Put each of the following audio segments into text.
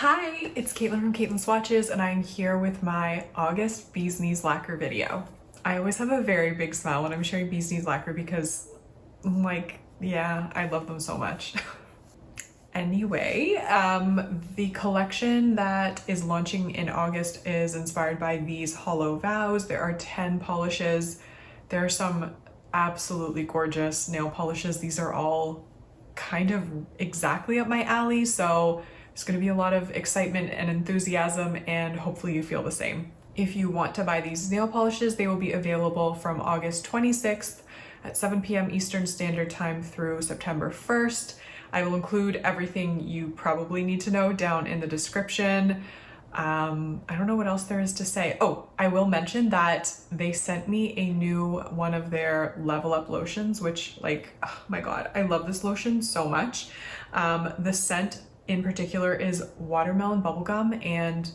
Hi, it's Caitlin from Caitlin Swatches, and I'm here with my August Bees Knees Lacquer video. I always have a very big smile when I'm sharing Bees Knees Lacquer because, yeah, I love them so much. Anyway, the collection that is launching in August is inspired by these Hollow Vows. There are 10 polishes. There are some absolutely gorgeous nail polishes. These are all kind of exactly up my alley, so there's going to be a lot of excitement and enthusiasm, and hopefully you feel the same. If you want to buy these nail polishes, they will be available from August 26th at 7 p.m. Eastern Standard Time through September 1st. I will include everything you probably need to know down in the description. I don't know what else there is to say. Oh, I will mention that they sent me a new one of their Level Up lotions, which, like, oh my god, I love this lotion so much. The scent in particular is watermelon bubblegum, and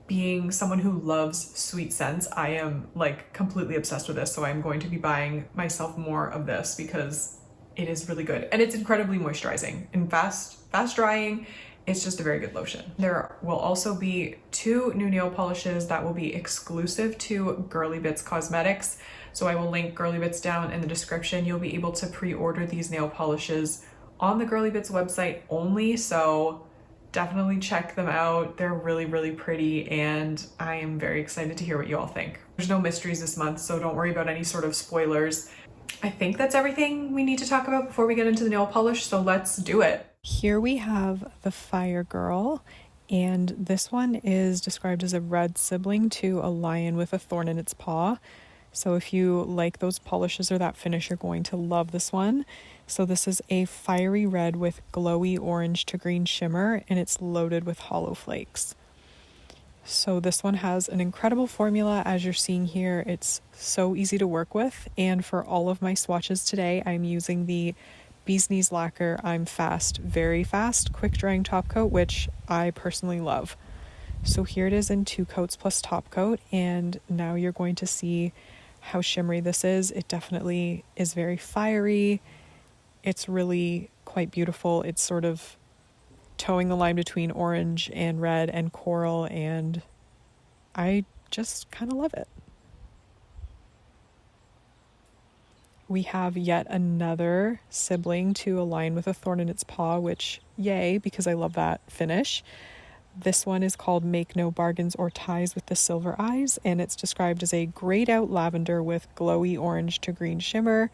being someone who loves sweet scents, I am like completely obsessed with this, so I'm going to be buying myself more of this because it is really good and it's incredibly moisturizing and fast drying. It's just a very good lotion. There will also be 2 new nail polishes that will be exclusive to Girly Bits Cosmetics, so I will link Girly Bits down in the description. You'll be able to pre-order these nail polishes on the Girly Bits website only, so definitely check them out. They're really, really pretty, and I am very excited to hear what you all think. There's no mysteries this month, so don't worry about any sort of spoilers. I think that's everything we need to talk about before we get into the nail polish, so let's do it. Here we have the Fire Girl, and this one is described as a red sibling to a lion with a thorn in its paw. So if you like those polishes or that finish, you're going to love this one. So this is a fiery red with glowy orange to green shimmer, and it's loaded with hollow flakes. So this one has an incredible formula, as you're seeing here. It's so easy to work with, and for all of my swatches today, I'm using the Knees Lacquer I'm Fast, very fast, quick drying top coat, which I personally love. So here it is in 2 coats plus top coat, and now you're going to see how shimmery this is. It definitely is very fiery. It's really quite beautiful. It's sort of towing the line between orange and red and coral, and I just kind of love it. We have yet another sibling to a lion with a thorn in its paw, which yay, because I love that finish. This one is called Make No Bargains or Ties with the Silver Eyes, and it's described as a grayed out lavender with glowy orange to green shimmer,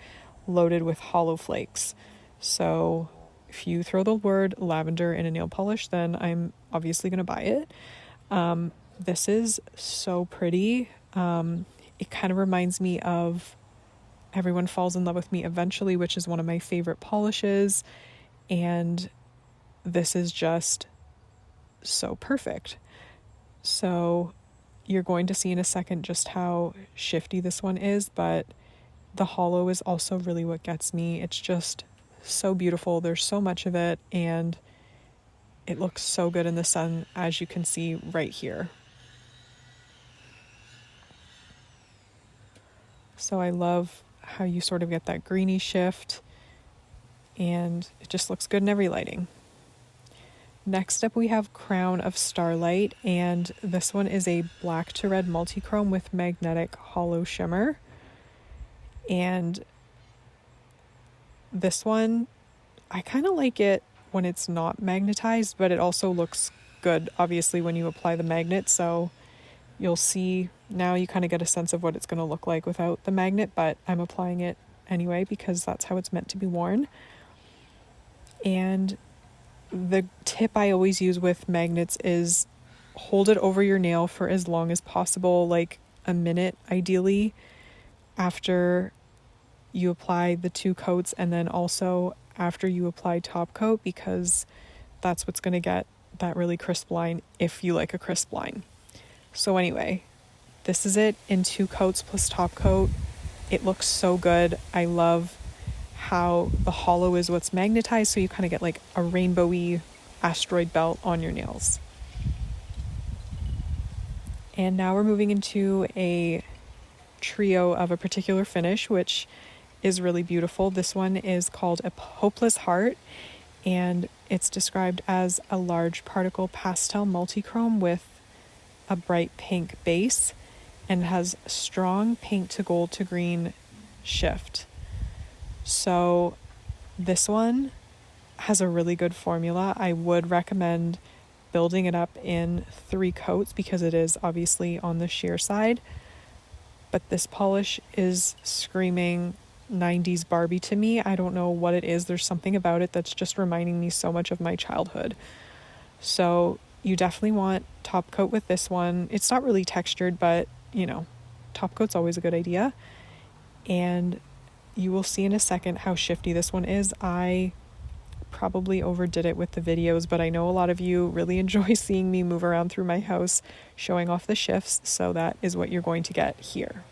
loaded with hollow flakes. So if you throw the word lavender in a nail polish, then I'm obviously going to buy it. This is so pretty. It kind of reminds me of Everyone Falls in Love with Me Eventually, which is one of my favorite polishes, and this is just so perfect. So you're going to see in a second just how shifty this one is, but the hollow is also really what gets me. It's just so beautiful. There's so much of it, and it looks so good in the sun, as you can see right here. So I love how you sort of get that greeny shift, and it just looks good in every lighting. Next up we have Crown of Starlight, and this one is a black to red multi-chrome with magnetic hollow shimmer. And this one, I kind of like it when it's not magnetized, but it also looks good obviously when you apply the magnet, so you'll see now. You kind of get a sense of what it's going to look like without the magnet, but I'm applying it anyway because that's how it's meant to be worn. And the tip I always use with magnets is hold it over your nail for as long as possible, like a minute ideally, after you apply the 2 coats, and then also after you apply top coat, because that's what's going to get that really crisp line if you like a crisp line. So anyway, this is it in 2 coats plus top coat. It looks so good. I love how the hollow is what's magnetized, so you kind of get like a rainbowy asteroid belt on your nails. And now we're moving into a trio of a particular finish, which is really beautiful. This one is called A Hopeless Heart, and it's described as a large particle pastel multichrome with a bright pink base and has strong pink to gold to green shift. So this one has a really good formula. I would recommend building it up in 3 coats because it is obviously on the sheer side. But this polish is screaming 90s Barbie to me. I don't know what it is. There's something about it that's just reminding me so much of my childhood. So you definitely want top coat with this one. It's not really textured, but top coat's always a good idea. And you will see in a second how shifty this one is. I probably overdid it with the videos, but I know a lot of you really enjoy seeing me move around through my house showing off the shifts, so that is what you're going to get here.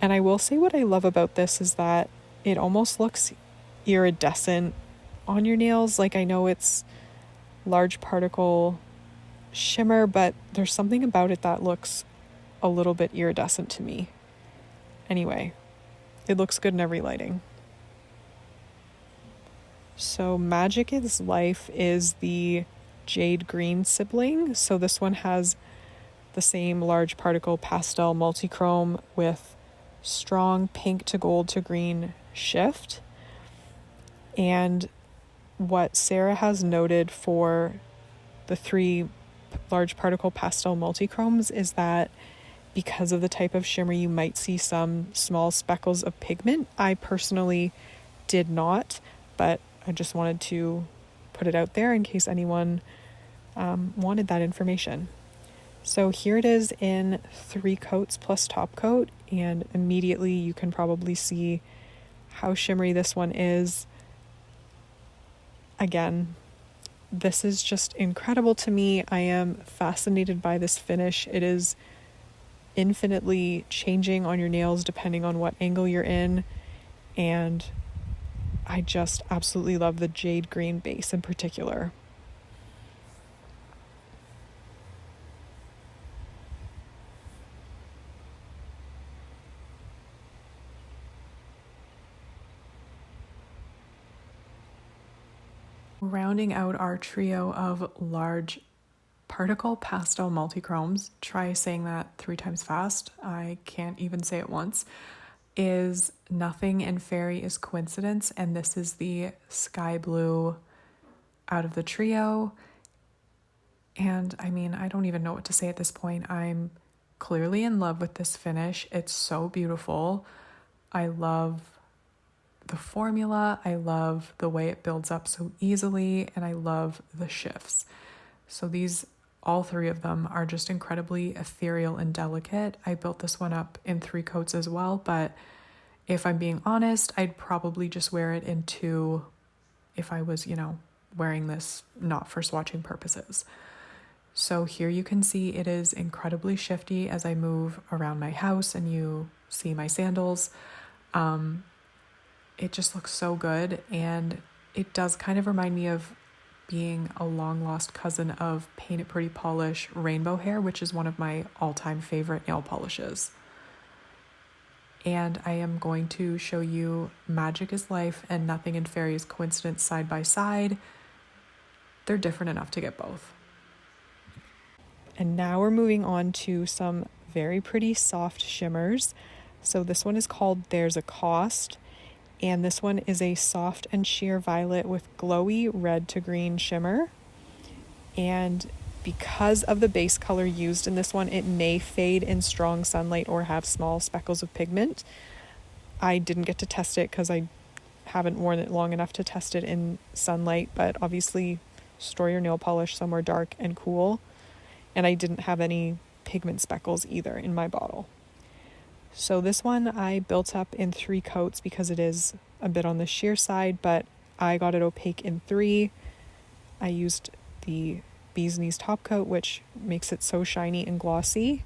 And I will say what I love about this is that it almost looks iridescent on your nails. Like, I know it's large particle shimmer, but there's something about it that looks a little bit iridescent to me. Anyway, it looks good in every lighting. So Magic is Life is the jade green sibling. So this one has the same large particle pastel multichrome with strong pink to gold to green shift. And what Sarah has noted for the 3 large particle pastel multichromes is that because of the type of shimmer, you might see some small speckles of pigment. I personally did not, but I just wanted to put it out there in case anyone wanted that information. So here it is in 3 coats plus top coat, and immediately you can probably see how shimmery this one is. Again, this is just incredible to me. I am fascinated by this finish. It is infinitely changing on your nails depending on what angle you're in, and I just absolutely love the jade green base in particular. Rounding out our trio of large particle pastel multichromes, try saying that 3 times fast, I can't even say it once, is Nothing in Faerie is Coincidence, and this is the sky blue out of the trio. And I mean, I don't even know what to say at this point. I'm clearly in love with this finish. It's so beautiful. I love the formula, I love the way it builds up so easily, and I love the shifts. So these, all 3 of them, are just incredibly ethereal and delicate. I built this one up in 3 coats as well, but if I'm being honest, I'd probably just wear it in 2 if I was, wearing this not for swatching purposes. So here you can see it is incredibly shifty as I move around my house, and you see my sandals. It just looks so good, and it does kind of remind me of being a long lost cousin of Paint It Pretty Polish Rainbow Hair, which is one of my all-time favorite nail polishes. And I am going to show you Magic is Life and Nothing in Faerie is Coincidence side by side. They're different enough to get both. And now we're moving on to some very pretty soft shimmers. So this one is called There's a Cost, and this one is a soft and sheer violet with glowy red to green shimmer. And because of the base color used in this one, it may fade in strong sunlight or have small speckles of pigment. I didn't get to test it because I haven't worn it long enough to test it in sunlight, but obviously store your nail polish somewhere dark and cool. And I didn't have any pigment speckles either in my bottle. So this one I built up in 3 coats because it is a bit on the sheer side, but I got it opaque in 3. I used the Bee's Knees top coat, which makes it so shiny and glossy.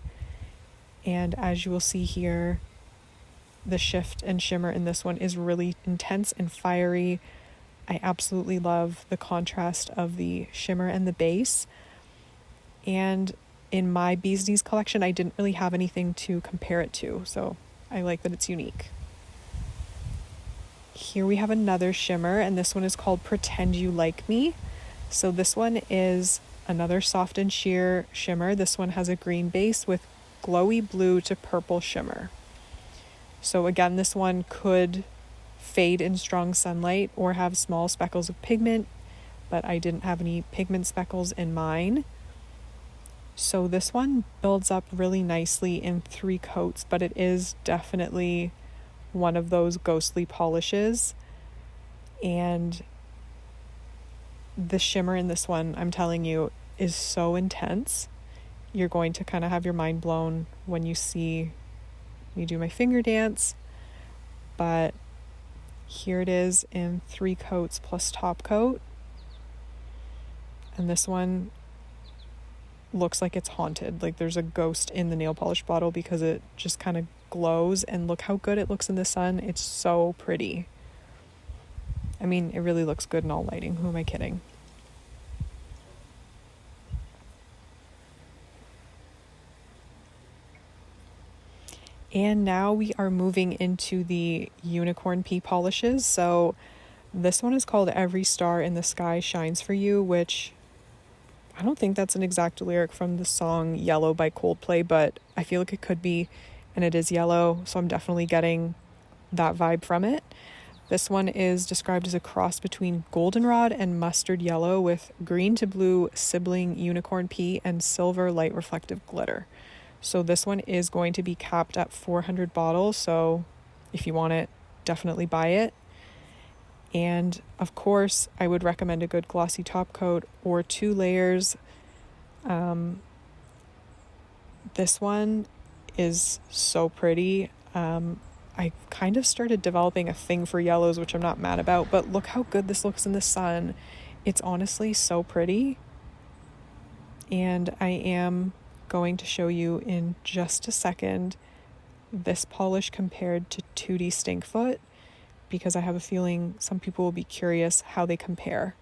And as you will see here, the shift and shimmer in this one is really intense and fiery. I absolutely love the contrast of the shimmer and the base. And in my Bee's Knees collection, I didn't really have anything to compare it to, so I like that it's unique. Here we have another shimmer, and this one is called Pretend You Like Me. So this one is another soft and sheer shimmer. This one has a green base with glowy blue to purple shimmer. So again, this one could fade in strong sunlight or have small speckles of pigment, but I didn't have any pigment speckles in mine. So this one builds up really nicely in 3 coats, but it is definitely one of those ghostly polishes. And the shimmer in this one, I'm telling you, is so intense. You're going to kind of have your mind blown when you see me do my finger dance. But here it is in 3 coats plus top coat. And this one looks like it's haunted, like there's a ghost in the nail polish bottle because it just kind of glows, and look how good it looks in the sun. It's so pretty. I mean, it really looks good in all lighting. Who am I kidding? And now we are moving into the unicorn pea polishes. So this one is called Every Star in the Sky Shines for You, which I don't think that's an exact lyric from the song Yellow by Coldplay, but I feel like it could be, and it is yellow, so I'm definitely getting that vibe from it. This one is described as a cross between goldenrod and mustard yellow with green to blue sibling unicorn pea and silver light reflective glitter. So this one is going to be capped at 400 bottles, so if you want it, definitely buy it. And of course, I would recommend a good glossy top coat or 2 layers. This one is so pretty. I kind of started developing a thing for yellows, which I'm not mad about, but look how good this looks in the sun. It's honestly so pretty. And I am going to show you in just a second this polish compared to 2D Stinkfoot, because I have a feeling some people will be curious how they compare.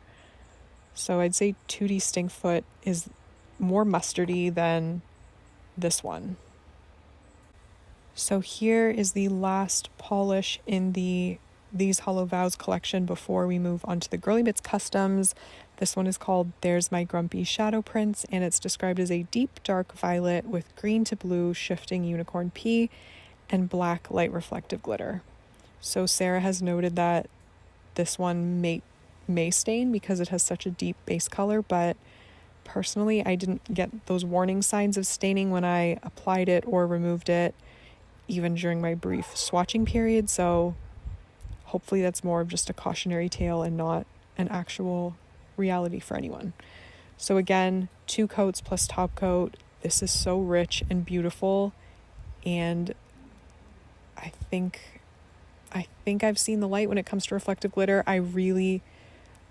So I'd say 2D Stinkfoot is more mustardy than this one. So here is the last polish in these Hollow Vows collection before we move on to the Girly Bits Customs. This one is called There's My Grumpy Shadow Prints, and it's described as a deep dark violet with green to blue shifting unicorn pea and black light reflective glitter. So Sarah has noted that this one may stain because it has such a deep base color, but personally I didn't get those warning signs of staining when I applied it or removed it, even during my brief swatching period, so hopefully that's more of just a cautionary tale and not an actual reality for anyone. So again, 2 coats plus top coat. This is so rich and beautiful, and I think I've seen the light when it comes to reflective glitter. I really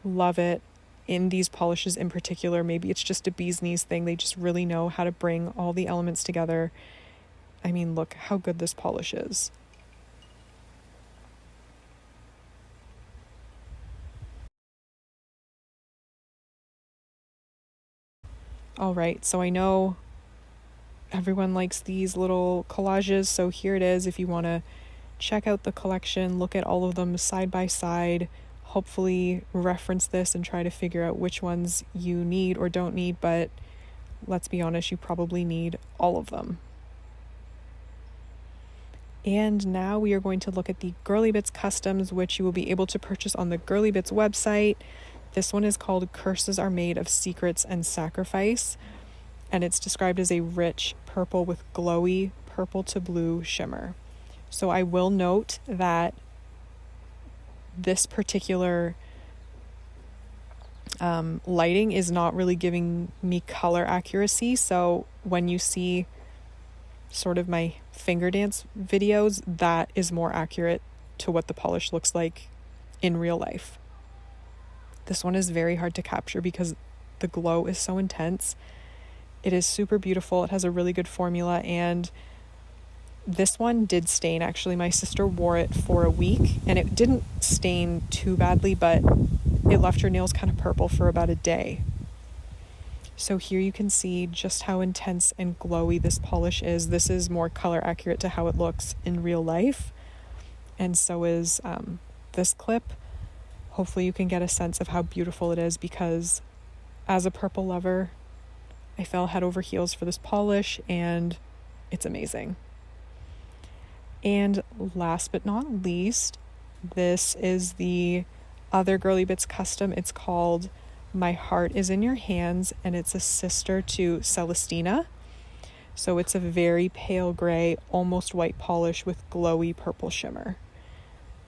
love it in these polishes in particular. Maybe it's just a bee's knees thing. They just really know how to bring all the elements together. I mean, look how good this polish is. All right, so I know everyone likes these little collages, so here it is. If you want to check out the collection, look at all of them side by side, hopefully reference this and try to figure out which ones you need or don't need, but let's be honest, you probably need all of them. And now we are going to look at the Girly Bits Customs, which you will be able to purchase on the Girly Bits website. This one is called Curses Are Made of Secrets and Sacrifice, and it's described as a rich purple with glowy purple to blue shimmer. So I will note that this particular lighting is not really giving me color accuracy. So when you see sort of my finger dance videos, that is more accurate to what the polish looks like in real life. This one is very hard to capture because the glow is so intense. It is super beautiful. It has a really good formula, and this one did stain. Actually, my sister wore it for a week and it didn't stain too badly, but it left her nails kind of purple for about a day. So here you can see just how intense and glowy this polish is. This is more color accurate to how it looks in real life. And so is this clip, hopefully you can get a sense of how beautiful it is, because as a purple lover, I fell head over heels for this polish and it's amazing. And last but not least, this is the other Girly Bits custom. It's called My Heart Is in Your Hands, and it's a sister to Celestina. So it's a very pale gray, almost white polish with glowy purple shimmer.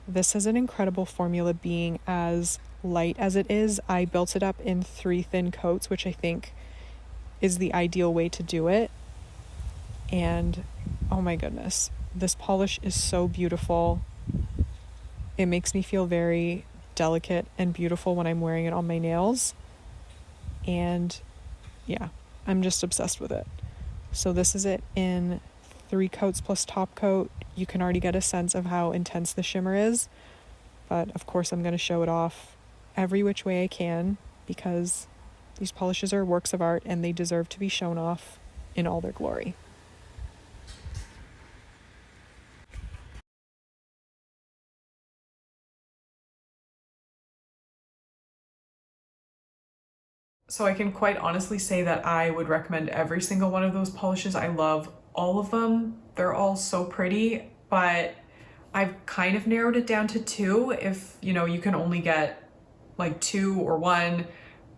This is an incredible formula, being as light as it is. I built it up in 3 thin coats, which I think is the ideal way to do it. And oh my goodness, this polish is so beautiful. It makes me feel very delicate and beautiful when I'm wearing it on my nails. And yeah, I'm just obsessed with it. So this is it in 3 coats plus top coat. You can already get a sense of how intense the shimmer is, but of course I'm going to show it off every which way I can, because these polishes are works of art and they deserve to be shown off in all their glory. So I can quite honestly say that I would recommend every single one of those polishes. I love all of them. They're all so pretty, but I've kind of narrowed it down to 2. If, you know, you can only get like 2 or 1,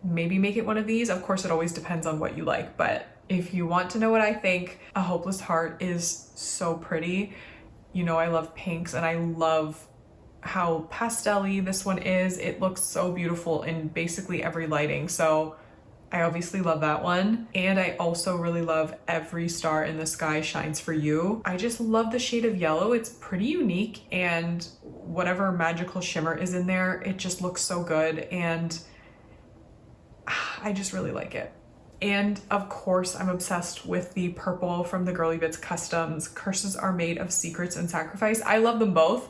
maybe make it one of these. Of course, it always depends on what you like, but if you want to know what I think, A Hopeless Heart is so pretty. You know, I love pinks and I love how pastel-y this one is. It looks so beautiful in basically every lighting, so I obviously love that one. And I also really love Every Star in the Sky Shines for You. I just love the shade of yellow. It's pretty unique, and whatever magical shimmer is in there, it just looks so good, and I just really like it. And of course, I'm obsessed with the purple from the Girly Bits Customs, Curses Are Made of Secrets and Sacrifice. I love them both,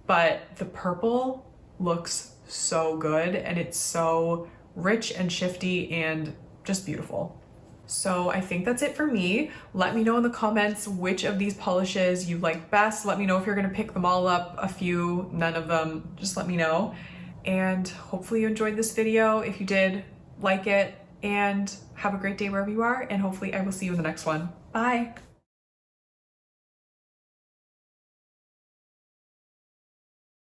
but the purple looks so good, and it's so rich and shifty and just beautiful. So I think that's it for me. Let me know in the comments which of these polishes you like best. Let me know if you're gonna pick them all up, a few, none of them, just let me know. And hopefully you enjoyed this video. If you did, like it, and have a great day wherever you are, and hopefully I will see you in the next one. Bye.